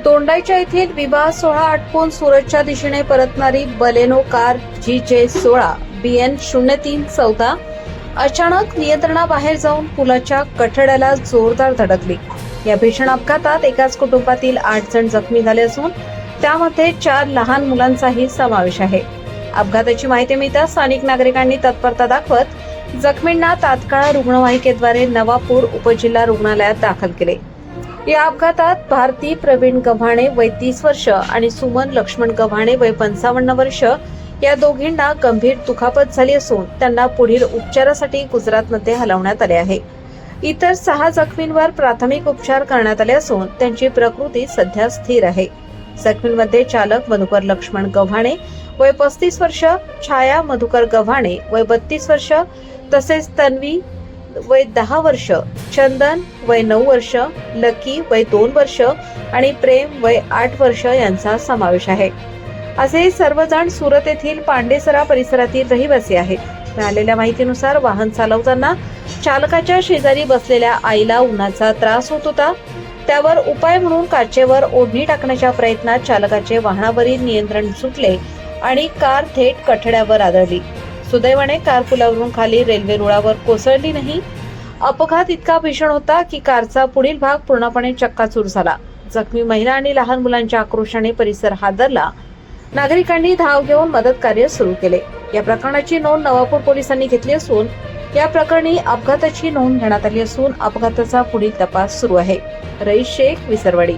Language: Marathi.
दोंडाईच्या येथील विवाह सोहळा आटपून सुरतच्या दिशेने परतणारी बलेनो कार GJ16 BN 0314 अचानक नियंत्रणाबाहेर जाऊन पुलाच्या कठड्याला जोरदार धडकली। या भीषण अपघातात एकाच कुटुंबातील 8 जण जखमी झाले असून त्यामध्ये 4 लहान मुलांचाही समावेश आहे। अपघाताची माहिती मिळताच स्थानिक नागरिकांनी तत्परता दाखवत जखमींना तात्काळ रुग्णवाहिकेद्वारे नवापूर उपजिल्हा रुग्णालयात दाखल केले। या अपघातात भारती प्रवीण गव्हाणे वय 30 वर्ष आणि सुमन लक्ष्मण गव्हाणे वय 55 वर्ष या दोघींना गंभीर दुखापत झाली असून त्यांना पुढील उपचारासाठी गुजरातमध्ये हलवण्यात आले आहे। इतर 6 जखमींवर प्राथमिक उपचार करण्यात आले असून त्यांची प्रकृती सध्या स्थिर आहे। जखमींमध्ये चालक मधुकर लक्ष्मण गव्हाणे वय 35 वर्ष, छाया मधुकर गव्हाणे वय 32 वर्ष, तसेच तन्वी वय 10 वर्ष, चंदन वय 9 वर्ष, लकी वय 2 वर्ष आणि प्रेम वय 8 वर्ष यांचा समावेश आहे। असे सर्वजण सुरत येथील पांडेसरा परिसरातील रहिवासी आहेत। मिळालेल्या माहितीनुसार वाहन चालवताना चालकाच्या शेजारी बसलेल्या आईला उन्हाचा त्रास होत होता। त्यावर उपाय म्हणून काचेवर ओढणी टाकण्याच्या प्रयत्नात चालकाचे वाहनावरील नियंत्रण सुटले आणि कार थेट कठड्यावर आदळली। सुदैवाने कार पुलावरून खाली रेल्वे रुळावर कोसळली नाही। अपघात इतका भीषण होता की कारचा पुढील भाग पूर्णपणे चक्काचूर झाला। जखमी महिला आणि लहान मुलांच्या आक्रोशाने परिसर हादरला। नागरिकांनी धाव घेऊन मदत कार्य सुरू केले। या प्रकरणाची नोंद नवापूर पोलिसांनी घेतली असून या प्रकरणी अपघाताची नोंद घेण्यात आली असून अपघाताचा पुढील तपास सुरू आहे। रईस शेख, विसरवाडी।